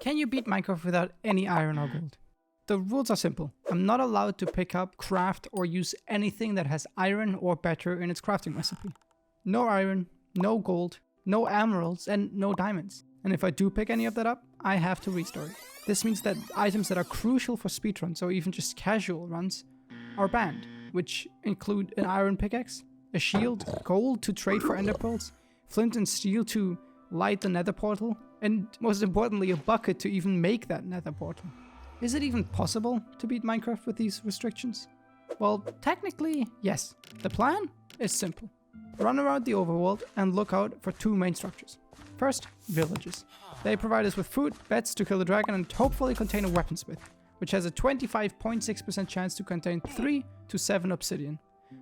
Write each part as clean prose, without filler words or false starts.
Can you beat Minecraft without any iron or gold? The rules are simple. I'm not allowed to pick up, craft, or use anything that has iron or better in its crafting recipe. No iron, no gold, no emeralds, and no diamonds. And if I do pick any of that up, I have to restore it. This means that items that are crucial for speedruns or even just casual runs are banned, which include an iron pickaxe, a shield, gold to trade for enderpearls, flint and steel to light the nether portal, and most importantly a bucket to even make that nether portal. Is it even possible to beat Minecraft with these restrictions? Well, technically, yes. The plan is simple. Run around the overworld and look out for two main structures. First, villages. They provide us with food, beds to kill the dragon, and hopefully contain a weaponsmith, which has a 25.6% chance to contain 3 to 7 obsidian,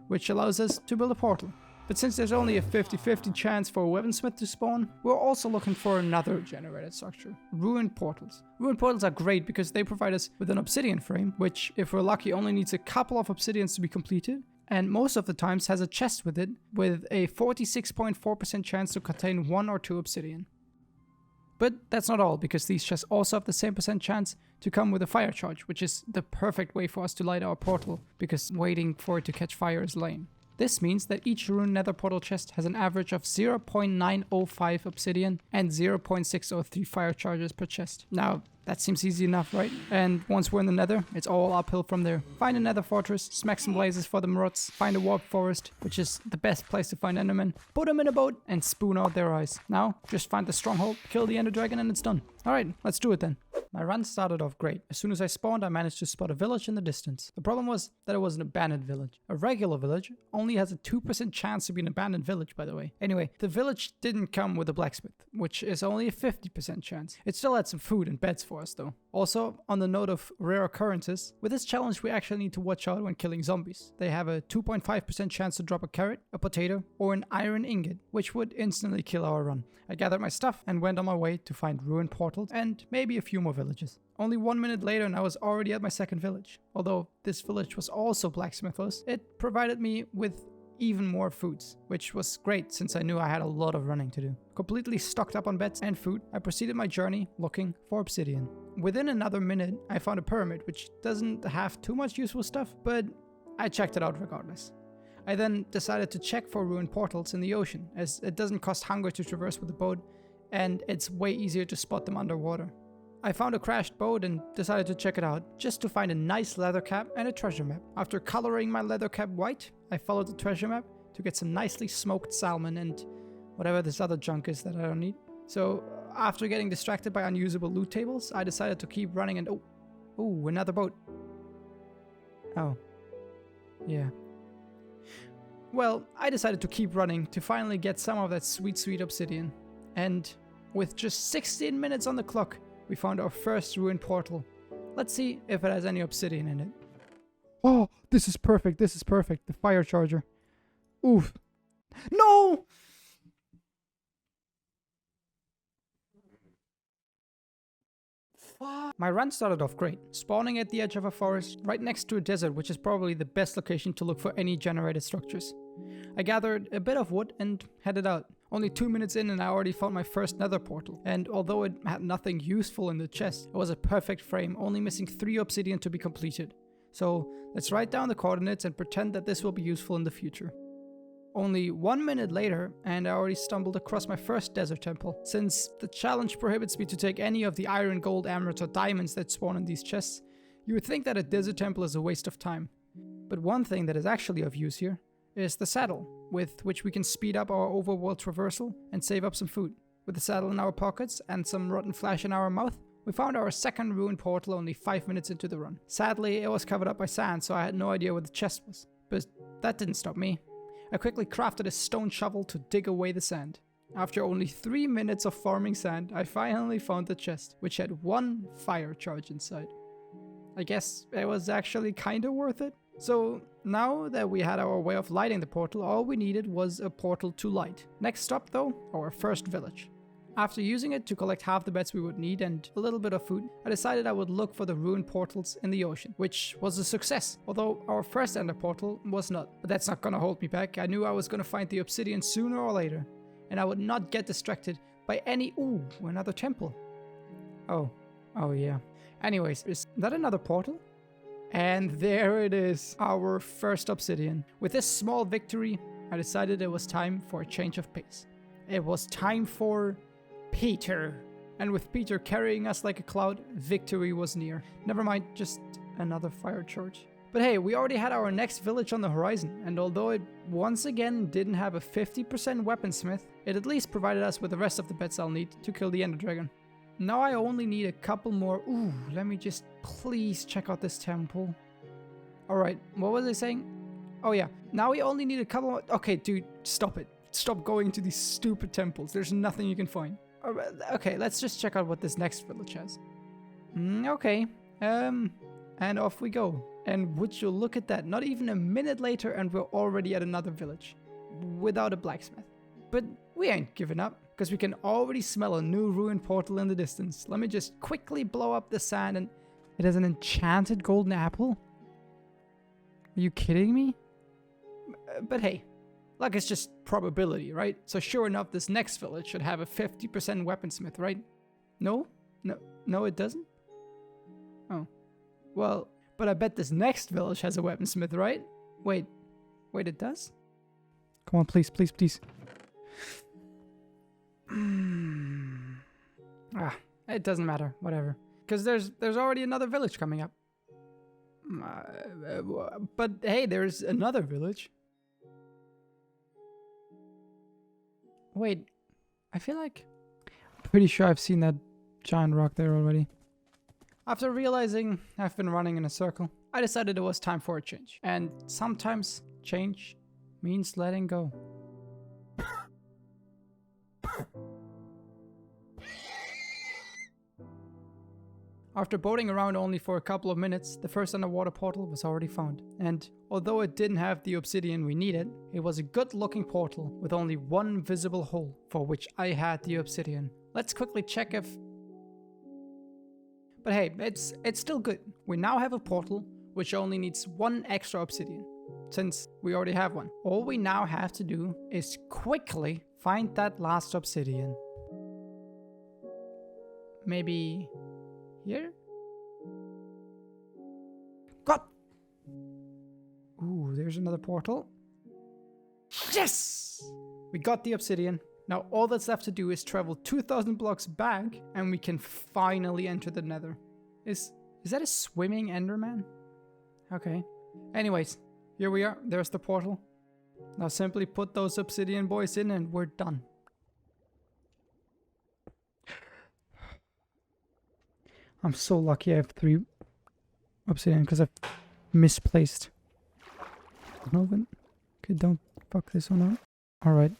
which allows us to build a portal. But since there's only a 50-50 chance for a weaponsmith to spawn, we're also looking for another generated structure, ruined portals. Ruined portals are great because they provide us with an obsidian frame, which, if we're lucky, only needs a couple of obsidians to be completed, and most of the times has a chest with it, with a 46.4% chance to contain 1 or 2 obsidian. But that's not all, because these chests also have the same percent chance to come with a fire charge, which is the perfect way for us to light our portal, because waiting for it to catch fire is lame. This means that each ruined nether portal chest has an average of 0.905 obsidian and 0.603 fire charges per chest. Now, that seems easy enough, right? And once we're in the nether, it's all uphill from there. Find a nether fortress, smack some blazes for the murrots, find a warp forest, which is the best place to find endermen, put them in a boat, and spoon out their eyes. Now, just find the stronghold, kill the ender dragon, and it's done. Alright, let's do it then. My run started off great. As soon as I spawned, I managed to spot a village in the distance. The problem was that it was an abandoned village. A regular village only has a 2% chance to be an abandoned village, by the way. Anyway, the village didn't come with a blacksmith, which is only a 50% chance. It still had some food and beds for us though. Also, on the note of rare occurrences, with this challenge we actually need to watch out when killing zombies. They have a 2.5% chance to drop a carrot, a potato, or an iron ingot, which would instantly kill our run. I gathered my stuff and went on my way to find ruined portals and maybe a few more villages. Only 1 minute later and I was already at my second village. Although this village was also blacksmithless, it provided me with even more foods, which was great since I knew I had a lot of running to do. Completely stocked up on beds and food, I proceeded my journey looking for obsidian. Within another minute, I found a pyramid, which doesn't have too much useful stuff, but I checked it out regardless. I then decided to check for ruined portals in the ocean, as it doesn't cost hunger to traverse with a boat, and it's way easier to spot them underwater. I found a crashed boat and decided to check it out, just to find a nice leather cap and a treasure map. After coloring my leather cap white, I followed the treasure map to get some nicely smoked salmon and whatever this other junk is that I don't need. So after getting distracted by unusable loot tables, I decided to keep running and oh, another boat. Oh, yeah. Well, I decided to keep running to finally get some of that sweet, sweet obsidian. And with just 16 minutes on the clock, we found our first ruined portal. Let's see if it has any obsidian in it. Oh, this is perfect. This is perfect. The fire charger. Oof. No! My run started off great, spawning at the edge of a forest, right next to a desert, which is probably the best location to look for any generated structures. I gathered a bit of wood and headed out. Only 2 minutes in and I already found my first nether portal, and although it had nothing useful in the chest, it was a perfect frame, only missing 3 obsidian to be completed. So let's write down the coordinates and pretend that this will be useful in the future. Only 1 minute later, and I already stumbled across my first desert temple. Since the challenge prohibits me to take any of the iron, gold, emeralds, or diamonds that spawn in these chests, you would think that a desert temple is a waste of time. But one thing that is actually of use here is the saddle, with which we can speed up our overworld traversal and save up some food. With the saddle in our pockets and some rotten flesh in our mouth, we found our second ruined portal only 5 minutes into the run. Sadly, it was covered up by sand, so I had no idea where the chest was. But that didn't stop me. I quickly crafted a stone shovel to dig away the sand. After only 3 minutes of farming sand, I finally found the chest, which had 1 fire charge inside. I guess it was actually kinda worth it. So now that we had our way of lighting the portal, all we needed was a portal to light. Next stop though, our first village. After using it to collect half the beds we would need and a little bit of food, I decided I would look for the ruined portals in the ocean, which was a success, although our first ender portal was not. But that's not gonna hold me back. I knew I was gonna find the obsidian sooner or later, and I would not get distracted by any... Ooh, another temple. Oh, Oh yeah. Anyways, is that another portal? And there it is, our first obsidian. With this small victory, I decided it was time for a change of pace. It was time for Peter. And with Peter carrying us like a cloud, victory was near. Never mind, just another fire charge. But hey, we already had our next village on the horizon, and although it once again didn't have a 50% weaponsmith, it at least provided us with the rest of the bits I'll need to kill the ender dragon. Now I only need a couple more. Ooh, let me just please check out this temple. Alright, what was I saying? Oh yeah, now we only need a couple more. Okay, dude, stop it. Stop going to these stupid temples. There's nothing you can find. Okay, let's just check out what this next village has. Okay, and off we go. And would you look at that, not even a minute later and we're already at another village. Without a blacksmith. But we ain't giving up, because we can already smell a new ruined portal in the distance. Let me just quickly blow up the sand and... It has an enchanted golden apple? Are you kidding me? But hey, luck is just probability, right? So sure enough, this next village should have a 50% weaponsmith, right? No? No, it doesn't? Oh. Well, but I bet this next village has a weaponsmith, right? Wait, it does? Come on, please, please, please. It doesn't matter, whatever. Because there's already another village coming up. But hey, there's another village. Wait, I feel like... I'm pretty sure I've seen that giant rock there already. After realizing I've been running in a circle, I decided it was time for a change. And sometimes change means letting go. After boating around only for a couple of minutes, the first underwater portal was already found. And although it didn't have the obsidian we needed, it was a good looking portal with only one visible hole for which I had the obsidian. Let's quickly check if... But hey, it's still good. We now have a portal which only needs one extra obsidian, since we already have one. All we now have to do is quickly find that last obsidian. Maybe here? God! Ooh, there's another portal. Yes! We got the obsidian. Now all that's left to do is travel 2,000 blocks back and we can finally enter the nether. Is that a swimming enderman? Okay. Anyways, here we are. There's the portal. Now simply put those obsidian boys in and we're done. I'm so lucky I have 3 obsidian because I've misplaced. Okay, don't fuck this one up. Alright.